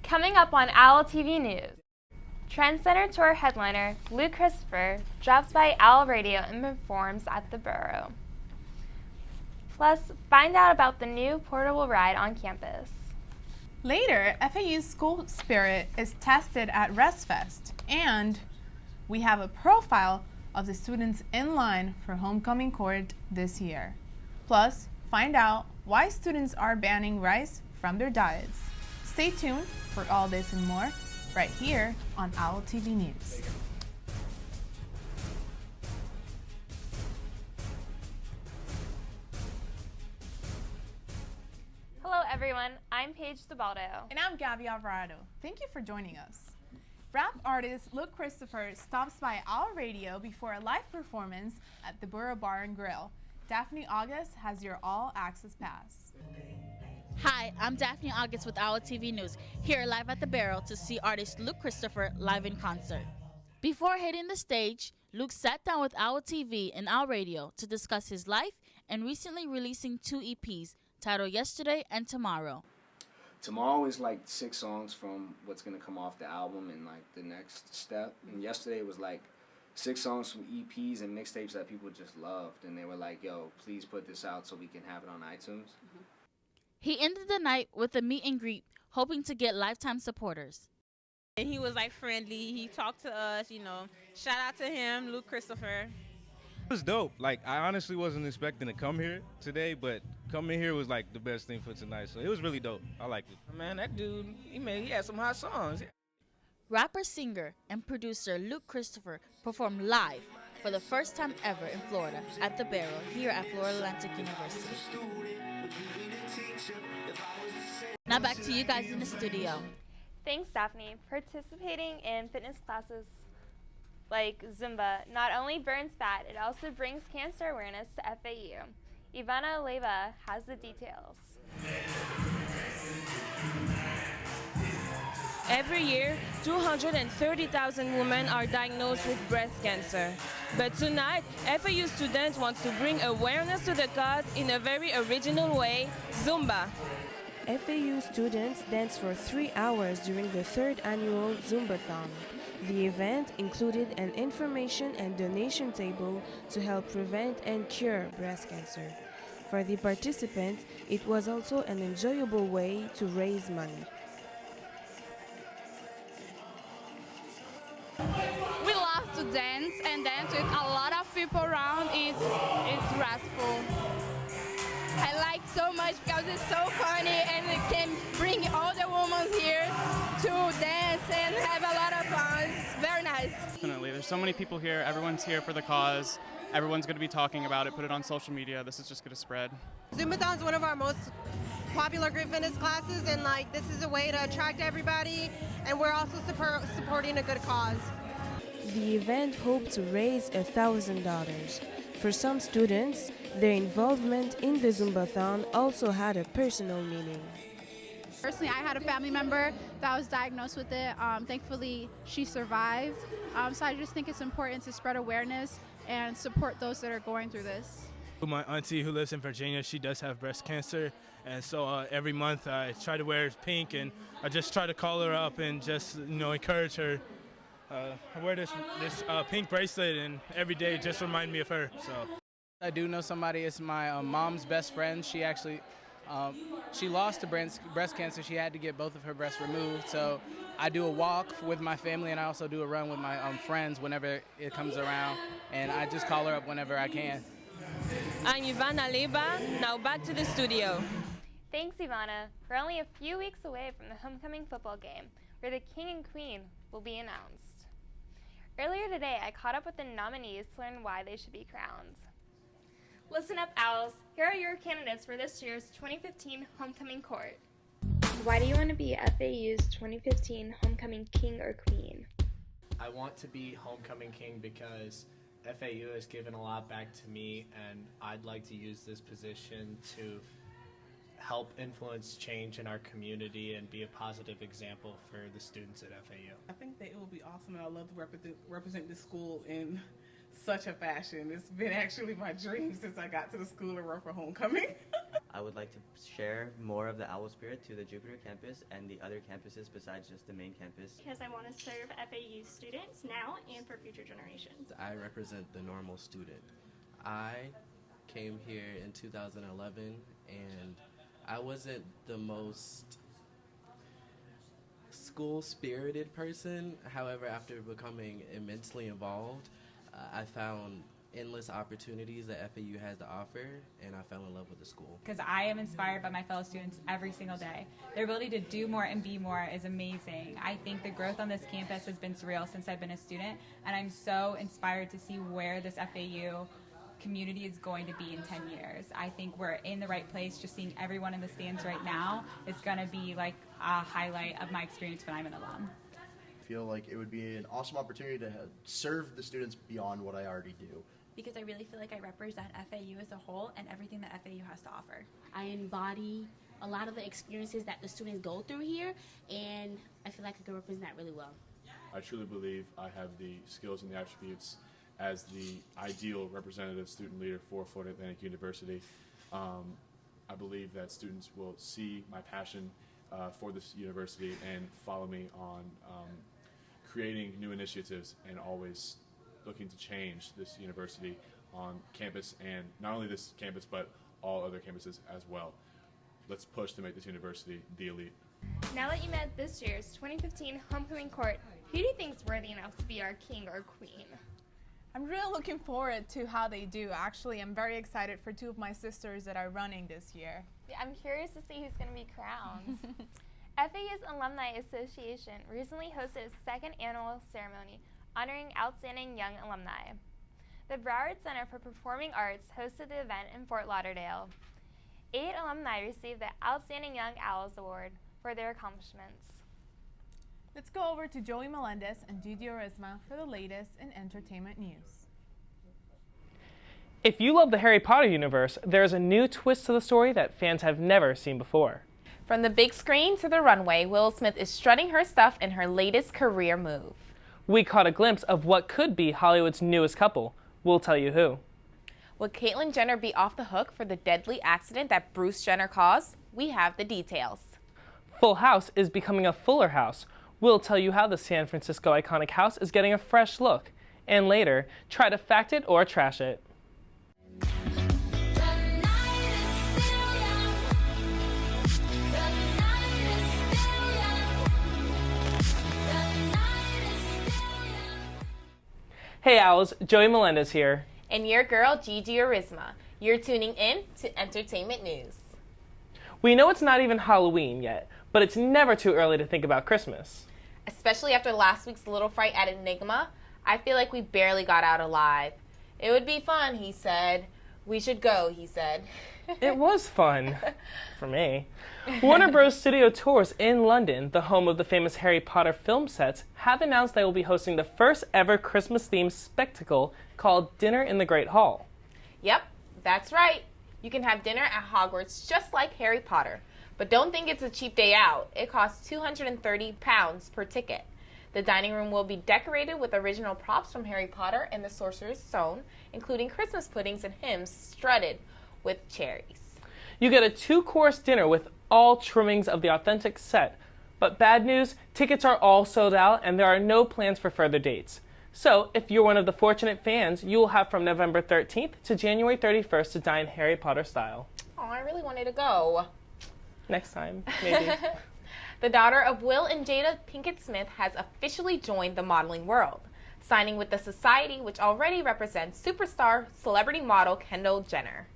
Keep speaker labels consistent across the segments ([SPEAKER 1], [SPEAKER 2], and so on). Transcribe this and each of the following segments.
[SPEAKER 1] Coming up on OWL TV News, Trend Center Tour headliner Luke Christopher drops by OWL Radio and performs at the Borough. Plus, find out about the new portable ride on campus.
[SPEAKER 2] Later, FAU's school spirit is tested at ResFest, and we have a profile of the students in line for homecoming court this year. Plus, find out why students are banning rice from their diets. Stay tuned for all this and more right here on OWL TV News.
[SPEAKER 1] Hello everyone, I'm Paige Stabaldo.
[SPEAKER 2] And I'm Gabby Alvarado. Thank you for joining us. Rap artist Luke Christopher stops by OWL Radio before a live performance at the Borough Bar and Grill. Daphne August has your all-access pass.
[SPEAKER 3] Hi, I'm Daphne August with OWL TV News, here live at the Barrel to see artist Luke Christopher live in concert. Before hitting the stage, Luke sat down with OWL TV and OWL Radio to discuss his life and recently releasing 2 EPs titled Yesterday and Tomorrow.
[SPEAKER 4] Tomorrow is like 6 songs from what's going to come off the album and like the next step. And yesterday was like 6 songs from EPs and mixtapes that people just loved. And they were like, yo, please put this out so we can have it on iTunes. Mm-hmm.
[SPEAKER 3] He ended the night with a meet and greet, hoping to get lifetime supporters.
[SPEAKER 5] And he was like friendly. He talked to us, you know. Shout out to him, Luke Christopher.
[SPEAKER 6] It was dope. Like, I honestly wasn't expecting to come here today, but coming here was like the best thing for tonight. So it was really dope. I liked it.
[SPEAKER 7] Man, that dude, he had some hot songs.
[SPEAKER 3] Rapper, singer, and producer Luke Christopher performed live for the first time ever in Florida at the Barrel here at Florida Atlantic University. Now back to you guys in the studio.
[SPEAKER 1] Thanks, Daphne. Participating in fitness classes like Zumba not only burns fat, it also brings cancer awareness to FAU. Ivana Leva has the details.
[SPEAKER 8] Every year, 230,000 women are diagnosed with breast cancer. But tonight, FAU students want to bring awareness to the cause in a very original way, Zumba.
[SPEAKER 9] FAU students danced for 3 hours during the 3rd annual Zumbathon. The event included an information and donation table to help prevent and cure breast cancer. For the participants, it was also an enjoyable way to raise money.
[SPEAKER 10] We love to dance, and dance with a lot of people around is restful. I like so much because it's so funny and it can bring all the women here to dance and have a lot of fun. It's very nice.
[SPEAKER 11] Definitely. There's so many people here. Everyone's here for the cause. Everyone's going to be talking about it, put it on social media. This is just going to spread.
[SPEAKER 12] Zumbathon is one of our most popular group fitness classes, and like this is a way to attract everybody, and we're also supporting a good cause.
[SPEAKER 9] The event hoped to raise $1,000. For some students, their involvement in the Zumbathon also had a personal meaning.
[SPEAKER 10] Personally, I had a family member that was diagnosed with it. Thankfully, she survived. So I just think it's important to spread awareness and support those that are going through this.
[SPEAKER 13] My auntie who lives in Virginia, she does have breast cancer, and so every month I try to wear pink, and I just try to call her up and just encourage her. I wear this pink bracelet, and every day it just reminds me of her. So
[SPEAKER 7] I do know somebody. It's my mom's best friend. She actually she lost to breast cancer. She had to get both of her breasts removed. So I do a walk with my family, and I also do a run with my friends whenever it comes around, and I just call her up whenever I can.
[SPEAKER 8] I'm Ivana Leba. Now back to the studio.
[SPEAKER 1] Thanks, Ivana. We're only a few weeks away from the homecoming football game, where the king and queen will be announced. Earlier today, I caught up with the nominees to learn why they should be crowned. Listen up, Owls. Here are your candidates for this year's 2015 Homecoming Court. Why do you want to be FAU's 2015 Homecoming King or Queen?
[SPEAKER 14] I want to be Homecoming King because FAU has given a lot back to me, and I'd like to use this position to help influence change in our community and be a positive example for the students at FAU.
[SPEAKER 15] I think that it will be awesome, and I love to represent this school in such a fashion. It's been actually my dream since I got to the school to run for homecoming.
[SPEAKER 16] I would like to share more of the owl spirit to the Jupiter campus and the other campuses besides just the main campus.
[SPEAKER 17] Because I want to serve FAU students now and for future generations.
[SPEAKER 18] I represent the normal student. I came here in 2011 and I wasn't the most school-spirited person. However, after becoming immensely involved, I found endless opportunities that FAU has to offer, and I fell in love with the school.
[SPEAKER 19] Because I am inspired by my fellow students every single day. Their ability to do more and be more is amazing. I think the growth on this campus has been surreal since I've been a student, and I'm so inspired to see where this FAU community is going to be in 10 years. I think we're in the right place. Just seeing everyone in the stands right now is going to be like a highlight of my experience when I'm an alum.
[SPEAKER 20] I feel like it would be an awesome opportunity to serve the students beyond what I already do.
[SPEAKER 21] Because I really feel like I represent FAU as a whole and everything that FAU has to offer.
[SPEAKER 22] I embody a lot of the experiences that the students go through here, and I feel like I can represent that really well.
[SPEAKER 23] I truly believe I have the skills and the attributes as the ideal representative student leader for Florida Atlantic University. I believe that students will see my passion for this university and follow me on creating new initiatives and always looking to change this university on campus, and not only this campus but all other campuses as well. Let's push to make this university the elite.
[SPEAKER 1] Now that you met this year's 2015 homecoming court, who do you think is worthy enough to be our king or queen?
[SPEAKER 2] I'm really looking forward to how they do. Actually, I'm very excited for two of my sisters that are running this year.
[SPEAKER 1] Yeah, I'm curious to see who's going to be crowned. FAU's Alumni Association recently hosted its second annual ceremony honoring outstanding young alumni. The Broward Center for Performing Arts hosted the event in Fort Lauderdale. 8 alumni received the Outstanding Young Owls Award for their accomplishments.
[SPEAKER 2] Let's go over to Joey Melendez and Gigi Orisma for the latest in entertainment news.
[SPEAKER 24] If you love the Harry Potter universe, there's a new twist to the story that fans have never seen before.
[SPEAKER 25] From the big screen to the runway, Willow Smith is strutting her stuff in her latest career move.
[SPEAKER 24] We caught a glimpse of what could be Hollywood's newest couple. We'll tell you who.
[SPEAKER 25] Will Caitlyn Jenner be off the hook for the deadly accident that Bruce Jenner caused? We have the details.
[SPEAKER 24] Full House is becoming a Fuller House. We'll tell you how the San Francisco iconic house is getting a fresh look. And later, try to fact it or trash it. Hey Owls, Joey Melendez here.
[SPEAKER 25] And your girl, Gigi Orisma. You're tuning in to Entertainment News.
[SPEAKER 24] We know it's not even Halloween yet, but it's never too early to think about Christmas.
[SPEAKER 25] Especially after last week's little fright at Enigma, I feel like we barely got out alive. It would be fun, he said. We should go, he said.
[SPEAKER 24] It was fun. For me. Warner Bros. Studio Tours in London, the home of the famous Harry Potter film sets, have announced they will be hosting the first ever Christmas-themed spectacle called Dinner in the Great Hall.
[SPEAKER 25] Yep, that's right. You can have dinner at Hogwarts just like Harry Potter. But don't think it's a cheap day out. It costs £230 per ticket. The dining room will be decorated with original props from Harry Potter and the Sorcerer's Stone, including Christmas puddings and hymns strutted with cherries.
[SPEAKER 24] You get a 2-course dinner with all trimmings of the authentic set. But bad news, tickets are all sold out and there are no plans for further dates. So, if you're one of the fortunate fans, you will have from November 13th to January 31st to dine Harry Potter style.
[SPEAKER 25] Oh, I really wanted to go.
[SPEAKER 24] Next time, maybe.
[SPEAKER 25] The daughter of Will and Jada Pinkett Smith has officially joined the modeling world, signing with the society which already represents superstar celebrity model Kendall Jenner.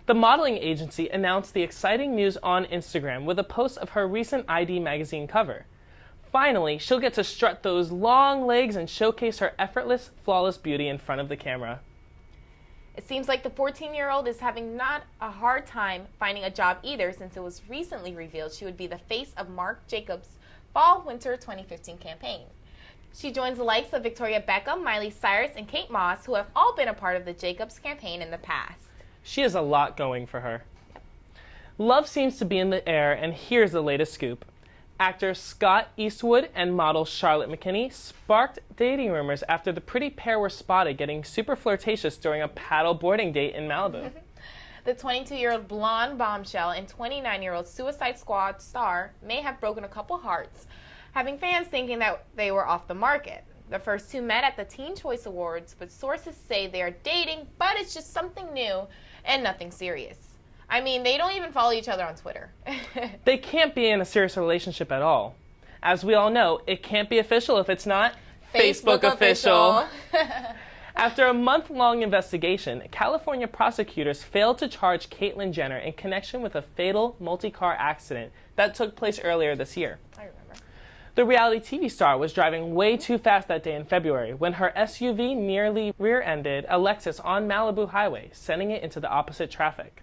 [SPEAKER 24] The modeling agency announced the exciting news on Instagram with a post of her recent ID magazine cover. Finally, she'll get to strut those long legs and showcase her effortless, flawless beauty in front of the camera.
[SPEAKER 25] It seems like the 14-year-old is having not a hard time finding a job either, since it was recently revealed she would be the face of Marc Jacobs' Fall/Winter 2015 campaign. She joins the likes of Victoria Beckham, Miley Cyrus, and Kate Moss, who have all been a part of the Jacobs campaign in the past.
[SPEAKER 24] She has a lot going for her. Love seems to be in the air, and here's the latest scoop. Actor Scott Eastwood and model Charlotte McKinney sparked dating rumors after the pretty pair were spotted getting super flirtatious during a paddle boarding date in Malibu.
[SPEAKER 25] The 22-year-old blonde bombshell and 29-year-old Suicide Squad star may have broken a couple hearts, having fans thinking that they were off the market. The first two met at the Teen Choice Awards, but sources say they are dating, but it's just something new and nothing serious. I mean, they don't even follow each other on Twitter.
[SPEAKER 24] They can't be in a serious relationship at all. As we all know, it can't be official if it's not Facebook official. After a month-long investigation, California prosecutors failed to charge Caitlyn Jenner in connection with a fatal multi-car accident that took place earlier this year.
[SPEAKER 25] I remember.
[SPEAKER 24] The reality TV star was driving way too fast that day in February when her SUV nearly rear-ended a Lexus on Malibu Highway, sending it into the opposite traffic.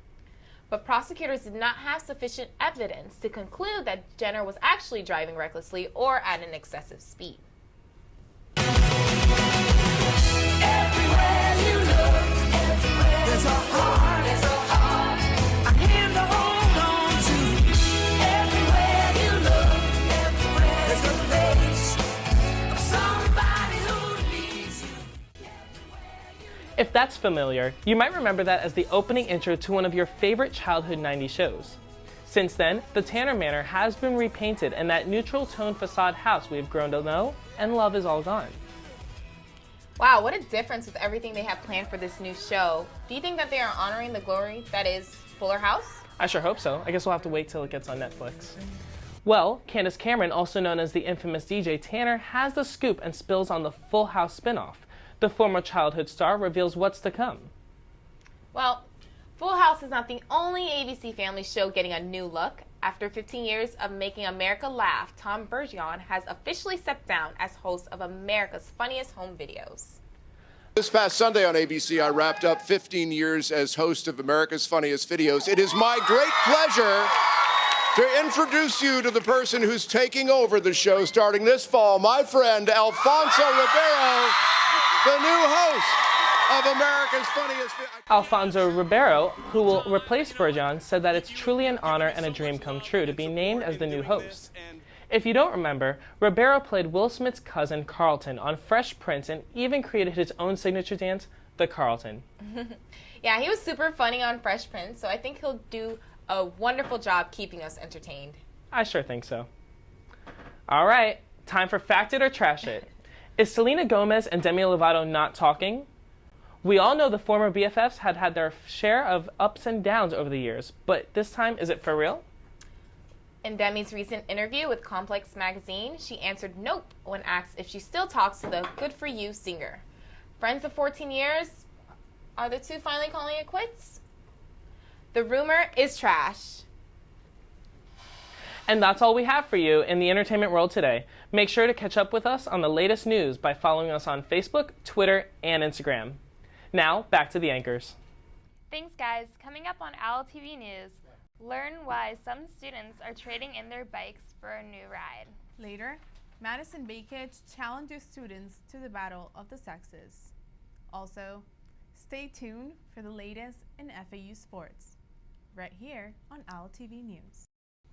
[SPEAKER 25] But prosecutors did not have sufficient evidence to conclude that Jenner was actually driving recklessly or at an excessive speed.
[SPEAKER 3] Everywhere you look, there's a heart, a hand to hold on to. Everywhere you look, there's a face of somebody who needs you.
[SPEAKER 24] If that's familiar, you might remember that as the opening intro to one of your favorite childhood 90s shows. Since then, the Tanner Manor has been repainted and that neutral tone facade house we've grown to know and love is all gone.
[SPEAKER 25] Wow, what a difference with everything they have planned for this new show. Do you think that they are honoring the glory that is Fuller House?
[SPEAKER 24] I sure hope so. I guess we'll have to wait till it gets on Netflix. Well, Candace Cameron, also known as the infamous DJ Tanner, has the scoop and spills on the Full House spinoff. The former childhood star reveals what's to come.
[SPEAKER 25] Well, Full House is not the only ABC Family show getting a new look. After 15 years of making America laugh, Tom Bergeron has officially stepped down as host of America's Funniest Home Videos.
[SPEAKER 4] This past Sunday on ABC, I wrapped up 15 years as host of America's Funniest Videos. It is my great pleasure to introduce you to the person who's taking over the show starting this fall, my friend Alfonso Ribeiro, the new host of America's Funniest Videos.
[SPEAKER 24] Alfonso Ribeiro, who will replace Bergeron, said that it's truly an honor and a dream come true to be named as the new host. If you don't remember, Ribeiro played Will Smith's cousin Carlton on Fresh Prince and even created his own signature dance, the Carlton.
[SPEAKER 25] Yeah, he was super funny on Fresh Prince, so I think he'll do a wonderful job keeping us entertained.
[SPEAKER 24] I sure think so. All right, time for Fact It or Trash It. Is Selena Gomez and Demi Lovato not talking? We all know the former BFFs had their share of ups and downs over the years, but this time, is it for real?
[SPEAKER 25] In Demi's recent interview with Complex magazine, she answered nope when asked if she still talks to the Good For You singer. Friends of 14 years, are the two finally calling it quits? The rumor is trash.
[SPEAKER 24] And that's all we have for you in the entertainment world today. Make sure to catch up with us on the latest news by following us on Facebook, Twitter, and Instagram. Now, back to the anchors.
[SPEAKER 1] Thanks, guys. Coming up on OWL TV News, learn why some students are trading in their bikes for a new ride.
[SPEAKER 2] Later, Madison Bakich challenges students to the battle of the sexes. Also, stay tuned for the latest in FAU sports, right here on OWL TV News.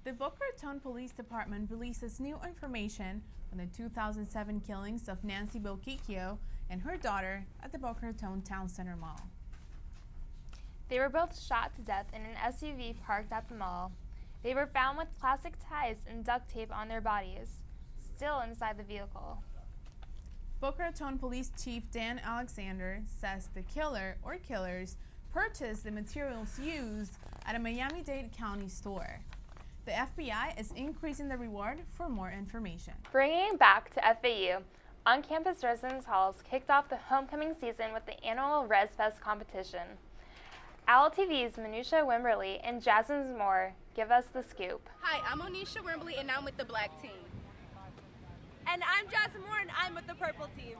[SPEAKER 2] The Boca Raton Police Department releases new information on the 2007 killings of Nancy Boquicchio and her daughter at the Boca Raton Town Center Mall.
[SPEAKER 1] They were both shot to death in an SUV parked at the mall. They were found with plastic ties and duct tape on their bodies, still inside the vehicle.
[SPEAKER 2] Boca Raton Police Chief Dan Alexander says the killer or killers purchased the materials used at a Miami-Dade County store. The FBI is increasing the reward for more information.
[SPEAKER 1] Bringing back to FAU, on-campus residence halls kicked off the homecoming season with the annual Res Fest competition. OWL TV's Manisha Wimberly and Jasmine Moore give us the scoop.
[SPEAKER 5] Hi, I'm Onisha Wimberly and I'm with the black team. And I'm Jasmine Moore and I'm with the purple team.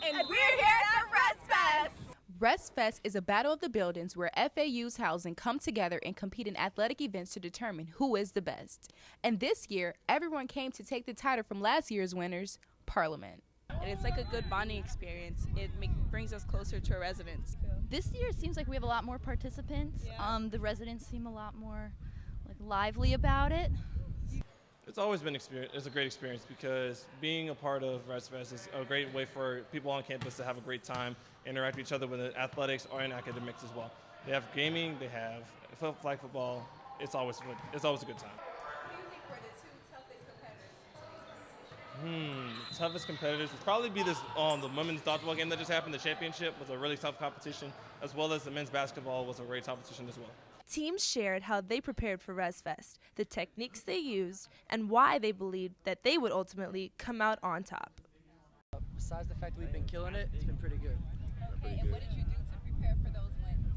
[SPEAKER 5] And we're here at the Res Fest!
[SPEAKER 6] Res Fest is a battle of the buildings where FAU's housing come together and compete in athletic events to determine who is the best. And this year, everyone came to take the title from last year's winners, Parliament.
[SPEAKER 11] And it's like a good bonding experience. It brings us closer to our residents.
[SPEAKER 26] This year it seems like we have a lot more participants.
[SPEAKER 11] Yeah.
[SPEAKER 26] The residents seem a lot more lively about it.
[SPEAKER 27] It's always been it's a great experience because being a part of Res Fest is a great way for people on campus to have a great time, interact with each other with athletics or in academics as well. They have gaming, they have flag football. It's always a good time. Toughest competitors would probably be this the women's dodgeball game that just happened. The championship was a really tough competition, as well as the men's basketball was a great competition as well.
[SPEAKER 7] Teams shared how they prepared for ResFest, the techniques they used, and why they believed that they would ultimately come out on top.
[SPEAKER 8] Besides the fact that we've been killing it, it's been pretty good.
[SPEAKER 5] Okay, and what did you do to prepare for those wins?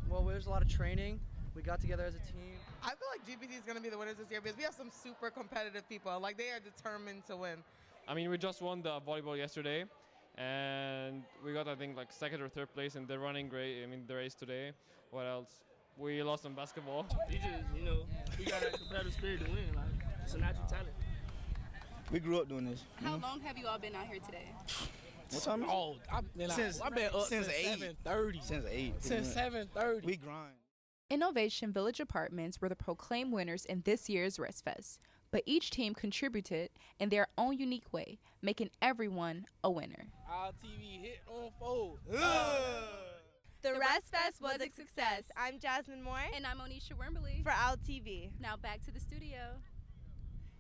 [SPEAKER 8] Well, there's a lot of training. We got together as a team.
[SPEAKER 9] I feel like GPT is going to be the winners this year because we have some super competitive people. Like, they are determined to win.
[SPEAKER 10] I mean, we just won the volleyball yesterday, and we got, I think, like 2nd or 3rd place, and they're running great. I mean, the race today. What else? We lost in basketball.
[SPEAKER 12] We got that competitive spirit to win. Like, it's a natural talent.
[SPEAKER 8] We grew up doing this.
[SPEAKER 5] How long have you all been out here today?
[SPEAKER 8] What time?
[SPEAKER 12] Oh, I've been up since 7:30.
[SPEAKER 8] Since 8.
[SPEAKER 12] Since 7:30.
[SPEAKER 8] We grind.
[SPEAKER 6] Innovation Village Apartments were the proclaimed winners in this year's ResFest, but each team contributed in their own unique way, making everyone a winner.
[SPEAKER 12] Our TV hit on fold.
[SPEAKER 7] The ResFest was a success. I'm Jasmine Moore.
[SPEAKER 5] And I'm Onisha Wimberly.
[SPEAKER 7] For OUT TV.
[SPEAKER 5] Now back to the studio.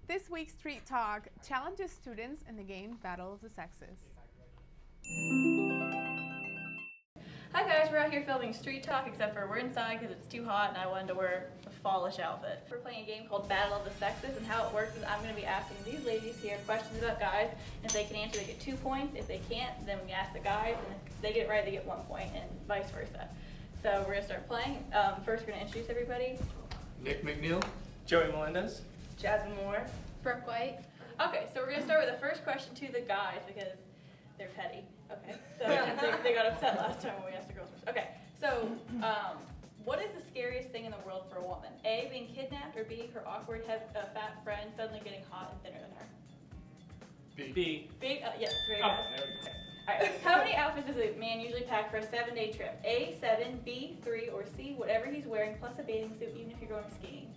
[SPEAKER 2] This week's Street Talk challenges students in the game Battle of the Sexes.
[SPEAKER 13] Hi guys, we're out here filming Street Talk, except for we're inside because it's too hot and I wanted to wear a fallish outfit. We're playing a game called Battle of the Sexes, and how it works is I'm going to be asking these ladies here questions about guys, and if they can answer they get 2 points. If they can't, then we ask the guys, and if they get it right they get 1 point, and vice versa. So we're going to start playing. First we're going to introduce everybody.
[SPEAKER 14] Nick McNeil.
[SPEAKER 24] Joey Melendez.
[SPEAKER 13] Jasmine Moore.
[SPEAKER 5] Brooke White.
[SPEAKER 13] Okay, so we're going to start with the first question to the guys because they're petty. Okay, so they got upset last time when we asked the girls first. Okay, so what is the scariest thing in the world for a woman? A, being kidnapped, or B, her awkward, fat friend suddenly getting hot and thinner than her?
[SPEAKER 24] B.
[SPEAKER 13] B, yes, very good. All right, how many outfits does a man usually pack for a 7-day trip? A, 7, B, 3, or C, whatever he's wearing plus a bathing suit even if you're going skiing?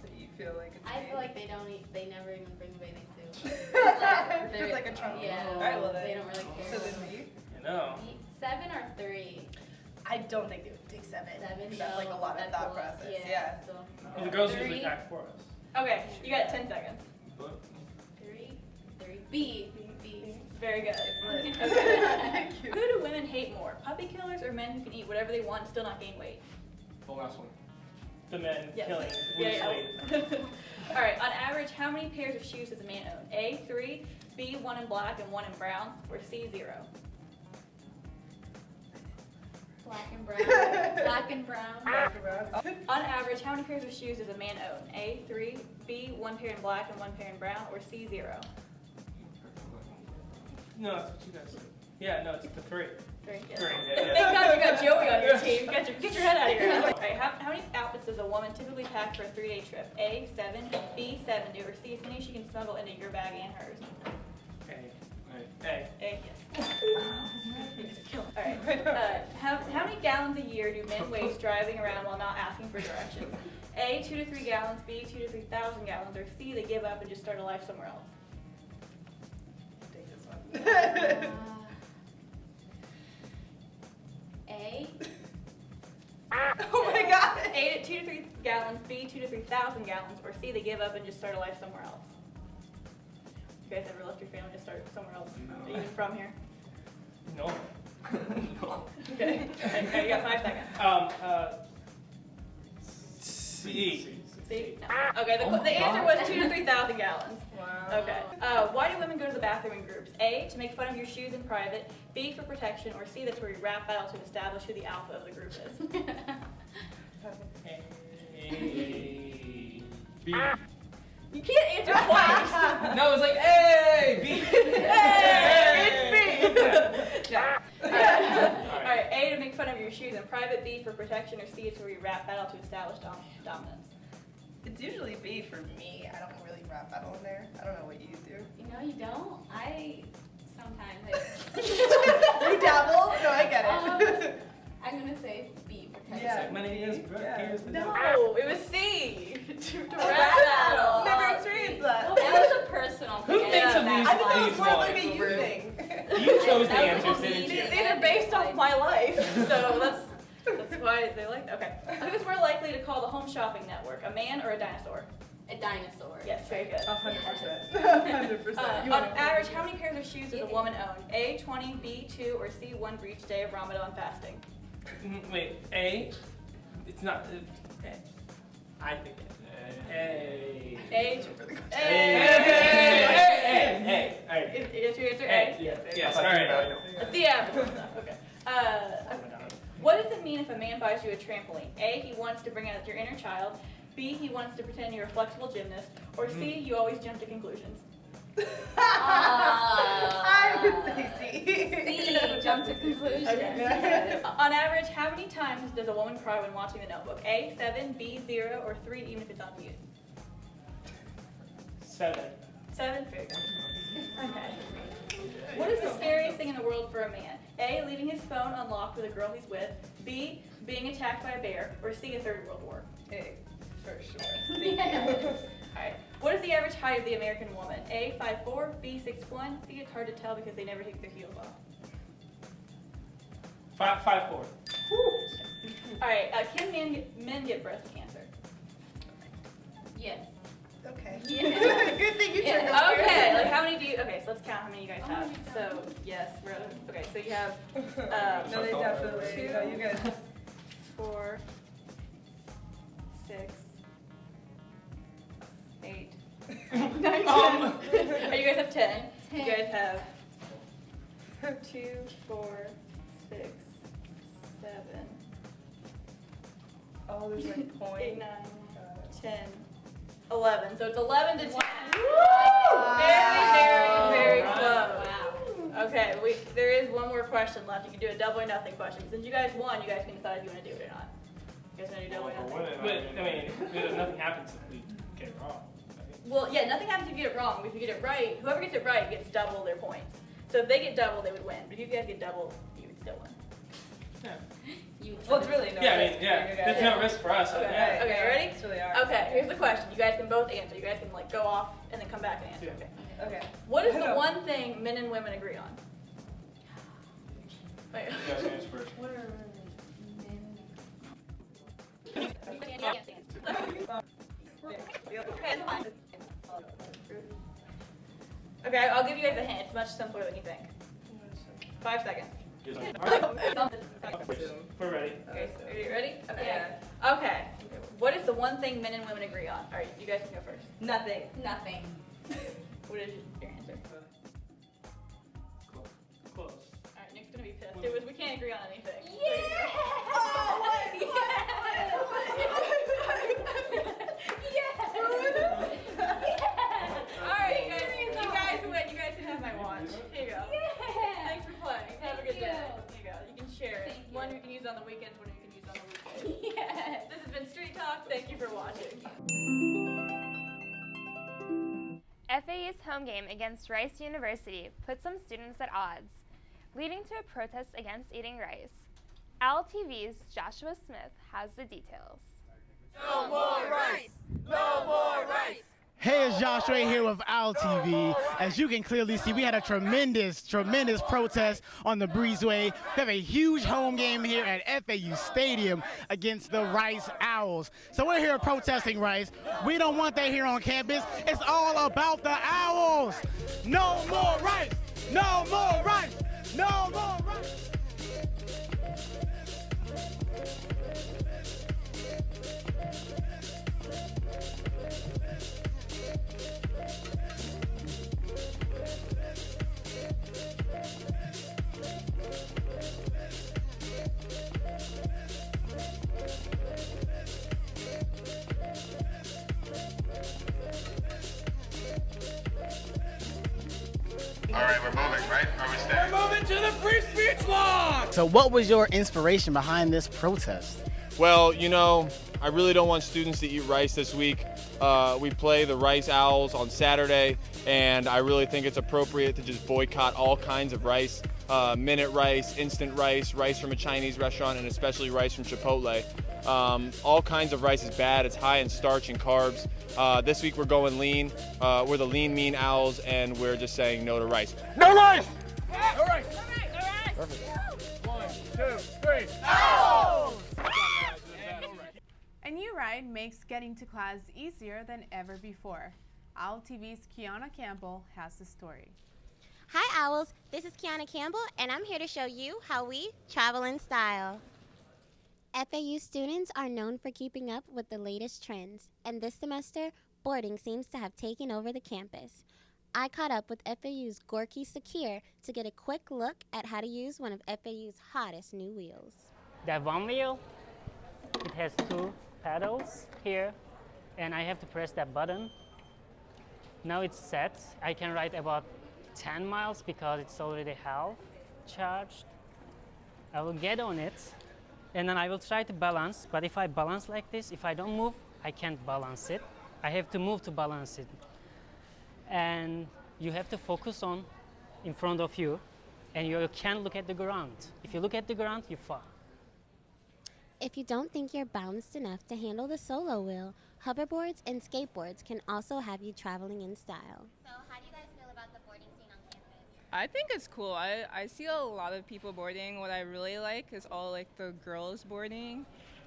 [SPEAKER 9] So you feel like it's
[SPEAKER 22] I feel like they never even bring a bathing suit.
[SPEAKER 9] Just like a trunk.
[SPEAKER 22] Yeah.
[SPEAKER 9] All right, well
[SPEAKER 22] they
[SPEAKER 9] then.
[SPEAKER 22] don't really care.
[SPEAKER 9] So then B?
[SPEAKER 24] You know.
[SPEAKER 22] 7 or 3?
[SPEAKER 9] I don't think they would take 7.
[SPEAKER 22] 7.
[SPEAKER 9] That's like a lot of thought process. Yeah.
[SPEAKER 22] So,
[SPEAKER 24] Well, the girls
[SPEAKER 22] 3.
[SPEAKER 24] usually pack for us.
[SPEAKER 13] Okay, you got 10 seconds.
[SPEAKER 22] 3. B.
[SPEAKER 13] Very good. Okay. Who do women hate more, puppy killers or men who can eat whatever they want and still not gain weight?
[SPEAKER 14] The last one.
[SPEAKER 24] The men
[SPEAKER 13] Yes.
[SPEAKER 24] killing
[SPEAKER 13] Yeah. All right, on average, how many pairs of shoes does a man own? A, 3, B, 1 in black and 1 in brown, or C, 0?
[SPEAKER 22] Black and brown. Black and brown.
[SPEAKER 13] On average, how many pairs of shoes does a man own? A, 3, B, 1 pair in black and 1 pair in brown, or C, 0?
[SPEAKER 24] No, that's what you guys said. Yeah, no, it's the 3.
[SPEAKER 13] 3. Yeah.
[SPEAKER 24] 3.
[SPEAKER 13] Thank God you got Joey on your team. Get your head out of here. All right, how many outfits does a woman typically pack for a 3-day trip? A, 7, B, 70, or C, as many as she can smuggle into your bag and hers?
[SPEAKER 24] A.
[SPEAKER 13] A, yes. All right. How many gallons a year do men waste driving around while not asking for directions? A, 2 to 3 gallons, B, 2 to 3,000 gallons, or C, they give up and just start a life somewhere else?
[SPEAKER 9] Take this one.
[SPEAKER 22] A.
[SPEAKER 13] Oh my God! A, 2 to 3 gallons, B, 2 to 3,000 gallons, or C, they give up and just start a life somewhere else? You guys ever left your family to start somewhere else? No. Even from here?
[SPEAKER 24] No.
[SPEAKER 13] No. Okay, you got 5 seconds.
[SPEAKER 24] C.
[SPEAKER 13] C? No. Okay, the answer was 2 to 3,000 gallons. Wow. Okay. Why do women go to the bathroom in groups? A, to make fun of your shoes in private, B, for protection, or C, that's where you rap battle to establish who the alpha of the group is?
[SPEAKER 24] A. B.
[SPEAKER 13] You can't answer twice.
[SPEAKER 24] No, it's like A, B.
[SPEAKER 13] Hey, it's B. No. All right. A, to make fun of your shoes in private, B, for protection, or C, is where you rap battle to establish dominance.
[SPEAKER 9] It's usually B for me. I don't really rap battle in there. I don't know what you do.
[SPEAKER 22] No, you don't. I sometimes.
[SPEAKER 9] You dabble? No, I get it.
[SPEAKER 22] I'm gonna say B.
[SPEAKER 9] Yeah.
[SPEAKER 24] My name is Brooke.
[SPEAKER 13] No, it was C. to rap battle.
[SPEAKER 9] Never experienced that.
[SPEAKER 22] Well, that was a personal thing.
[SPEAKER 24] Who thinks of these?
[SPEAKER 9] I thought that was
[SPEAKER 24] these
[SPEAKER 9] more like a
[SPEAKER 24] ones?
[SPEAKER 9] you thing.
[SPEAKER 24] You chose the
[SPEAKER 12] That was
[SPEAKER 24] answers,
[SPEAKER 12] a
[SPEAKER 24] didn't you?
[SPEAKER 13] These are based off my life, so that's. Why they like? Okay. Who is more likely to call the Home Shopping Network, a man or a dinosaur?
[SPEAKER 22] A dinosaur.
[SPEAKER 13] Yes, very good.
[SPEAKER 9] 100%. 100%.
[SPEAKER 13] On average, how many pairs of shoes does a woman own? A, 20, B, 2, or C, 1 for each day of Ramadan fasting?
[SPEAKER 24] Wait, A? It's not. I think A.
[SPEAKER 13] A. Is your answer A?
[SPEAKER 24] Yes. All right.
[SPEAKER 13] That's the average stuff. Okay. What does it mean if a man buys you a trampoline? A, he wants to bring out your inner child. B, he wants to pretend you're a flexible gymnast. Or C, you always jump to conclusions.
[SPEAKER 9] I would say
[SPEAKER 22] C, jump to conclusions.
[SPEAKER 13] Okay. On average, how many times does a woman cry when watching The Notebook? A, 7, B, 0, or 3, even if it's on mute?
[SPEAKER 24] 7.
[SPEAKER 13] 7? Very good. Okay. What is the scariest thing in the world for a man? A, leaving his phone unlocked with a girl he's with. B, being attacked by a bear. Or C, a third world war?
[SPEAKER 9] A, for sure.
[SPEAKER 13] Alright. What is the average height of the American woman? A, 5'4", B, 6'1", C, it's hard to tell because they never take their heels off.
[SPEAKER 24] 5'4".
[SPEAKER 13] Alright, can men get breast cancer?
[SPEAKER 22] Yes.
[SPEAKER 9] Okay.
[SPEAKER 13] Yeah.
[SPEAKER 9] Good thing you
[SPEAKER 13] Yeah.
[SPEAKER 9] took us
[SPEAKER 13] Okay,
[SPEAKER 9] there.
[SPEAKER 13] like how many do you, okay, so let's count how many you guys have. So, yes, we're, okay, so you have,
[SPEAKER 9] No, they definitely.
[SPEAKER 13] 2,
[SPEAKER 9] No, you guys.
[SPEAKER 13] 4, 6, 8, 9, 10. Oh, you guys have 10. You guys have 2, 4, 6, 7.
[SPEAKER 9] Oh, there's like point.
[SPEAKER 13] 8, 9, 10, 11. So it's 11 to 10. Very close. Wow. Okay, there is one more question left. You can do a double or nothing question. Since you guys won, you guys can decide if you want to do it or not. You guys want to do double or nothing?
[SPEAKER 24] But, I mean, nothing happens if we get it wrong.
[SPEAKER 13] Well, yeah, nothing happens if you get it wrong. If you get it right, whoever gets it right gets double their points. So if they get double, they would win. But if you guys get double, you would still win.
[SPEAKER 9] Well, it's really no risk.
[SPEAKER 24] There's no risk for us.
[SPEAKER 13] Okay,
[SPEAKER 24] Yeah.
[SPEAKER 13] okay, ready?
[SPEAKER 9] It's really hard.
[SPEAKER 13] Okay, here's the question. You guys can both answer. You guys can like go off and then come back and answer. Okay.
[SPEAKER 9] Okay.
[SPEAKER 13] What is the one thing men and women agree on? Wait.
[SPEAKER 24] You guys answer first.
[SPEAKER 13] What are Okay, I'll give you guys a hint. It's much simpler than you think. 5 seconds.
[SPEAKER 24] We're ready.
[SPEAKER 13] Okay, so are you ready? Okay.
[SPEAKER 9] Yeah.
[SPEAKER 13] Okay. What is the one thing men and women agree on? All right, you guys can go first.
[SPEAKER 9] Nothing.
[SPEAKER 22] Nothing.
[SPEAKER 13] What is your answer?
[SPEAKER 24] Close.
[SPEAKER 13] All right, Nick's gonna be pissed. It was we can't agree on anything. Alright, you guys win. You guys can have my watch. Here you go. Thanks for playing. Have a good day. Here you go. You can share it. One you can use on the weekends, one you can use on the weekdays. Yes. This has been Street Talk. Thank you for watching.
[SPEAKER 1] FAU's home game against Rice University put some students at odds, leading to a protest against eating rice. OWL TV's Joshua Smith has the details.
[SPEAKER 3] No more rice! No more rice!
[SPEAKER 15] Hey, it's Josh right here with OWL TV. As you can clearly see, we had a tremendous protest on the breezeway. We have a huge home game here at FAU Stadium against the Rice Owls. So we're here protesting Rice. We don't want that here on campus. It's all about the Owls. No more rice! No more rice! No more rice!
[SPEAKER 16] All right, we're moving, right? Are we staying?
[SPEAKER 3] We're moving to the free speech law!
[SPEAKER 15] So what was your inspiration behind this protest?
[SPEAKER 17] Well, you know, I really don't want students to eat rice this week. We play the Rice Owls on Saturday, and I really think it's appropriate to just boycott all kinds of rice. Minute rice, instant rice, rice from a Chinese restaurant, and especially rice from Chipotle. All kinds of rice is bad. It's high in starch and carbs. This week we're going lean. We're the Lean Mean Owls, and we're just saying no to rice. No rice!
[SPEAKER 3] No rice!
[SPEAKER 17] Perfect.
[SPEAKER 3] 1, 2, 3. Owls!
[SPEAKER 2] ride makes getting to class easier than ever before. OWL TV's Kiana Campbell has the story.
[SPEAKER 4] Hi Owls, this is Kiana Campbell and I'm here to show you how we travel in style. FAU students are known for keeping up with the latest trends, and this semester, boarding seems to have taken over the campus. I caught up with FAU's Gorky Sakir to get a quick look at how to use one of FAU's hottest new wheels.
[SPEAKER 18] That one wheel, it has 2 pedals here, and I have to press that button. Now it's set. I can ride about 10 miles because it's already half charged. I will get on it, and then I will try to balance, but if I balance like this, if I don't move, I can't balance it. I have to move to balance it. And you have to focus on in front of you, and you can't look at the ground. If you look at the ground, you fall.
[SPEAKER 4] If you don't think you're balanced enough to handle the solo wheel, hoverboards and skateboards can also have you traveling in style. So how do you guys feel about the boarding scene on campus?
[SPEAKER 11] I think it's cool. I see a lot of people boarding. What I really like is all like the girls boarding.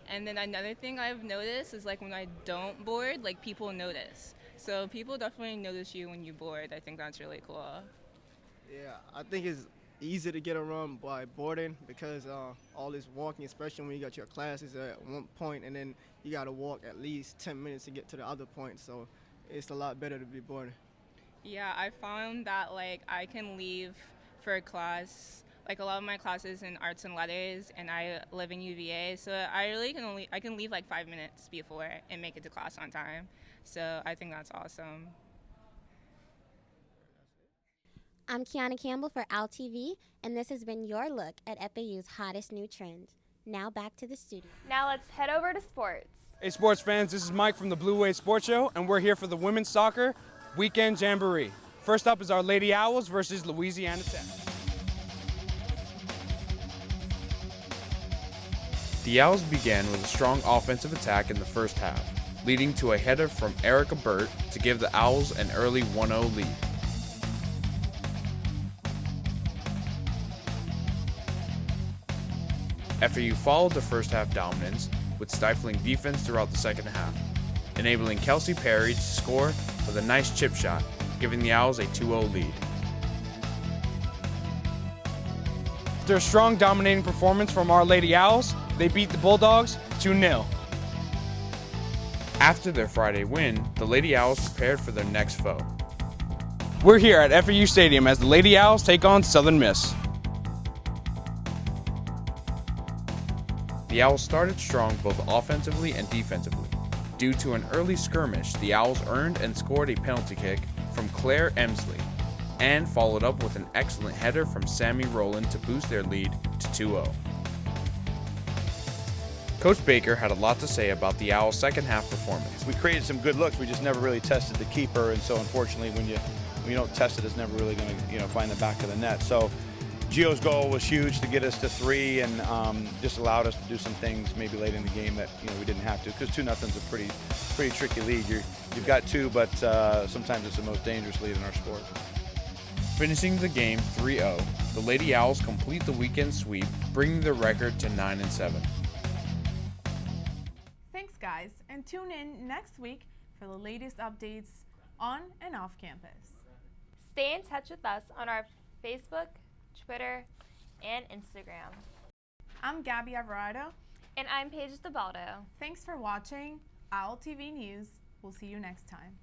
[SPEAKER 11] And then another thing I've noticed is like when I don't board, like people notice. So people definitely notice you when you board. I think that's really cool.
[SPEAKER 8] Yeah, I think it's easy to get around by boarding because all this walking, especially when you got your classes at one point and then you got to walk at least 10 minutes to get to the other point. So it's a lot better to be boarding.
[SPEAKER 11] Yeah, I found that like I can leave for a class, like a lot of my classes in arts and letters, and I live in UVA, so I can leave like 5 minutes before and make it to class on time. So I think that's awesome.
[SPEAKER 4] I'm Kiana Campbell for OWL TV, and this has been your look at FAU's hottest new trends. Now back to the studio.
[SPEAKER 1] Now let's head over to sports.
[SPEAKER 19] Hey sports fans, this is Mike from the Blue Wave Sports Show, and we're here for the women's soccer weekend jamboree. First up is our Lady Owls versus Louisiana Tech.
[SPEAKER 20] The Owls began with a strong offensive attack in the first half, leading to a header from Erica Burt to give the Owls an early 1-0 lead. FAU followed the first half dominance with stifling defense throughout the second half, enabling Kelsey Perry to score with a nice chip shot, giving the Owls a 2-0 lead.
[SPEAKER 19] After a strong dominating performance from our Lady Owls, they beat the Bulldogs 2-0.
[SPEAKER 20] After their Friday win, the Lady Owls prepared for their next foe.
[SPEAKER 19] We're here at FAU Stadium as the Lady Owls take on Southern Miss.
[SPEAKER 20] The Owls started strong both offensively and defensively. Due to an early skirmish, the Owls earned and scored a penalty kick from Claire Emsley, and followed up with an excellent header from Sammy Rowland to boost their lead to 2-0. Coach Baker had a lot to say about the Owls' second half performance.
[SPEAKER 21] We created some good looks, we just never really tested the keeper, and so unfortunately when you don't test it, it's never really going to find the back of the net. So Gio's goal was huge to get us to 3 and just allowed us to do some things maybe late in the game that we didn't have to, because 2-0's a pretty tricky lead. You've got 2, but sometimes it's the most dangerous lead in our sport.
[SPEAKER 20] Finishing the game 3-0, the Lady Owls complete the weekend sweep, bringing their record to 9-7.
[SPEAKER 2] Thanks, guys, and tune in next week for the latest updates on and off campus.
[SPEAKER 1] Stay in touch with us on our Facebook, Twitter, and Instagram.
[SPEAKER 2] I'm Gabby Alvarado.
[SPEAKER 1] And I'm Paige DeBaldo.
[SPEAKER 2] Thanks for watching OWL TV News. We'll see you next time.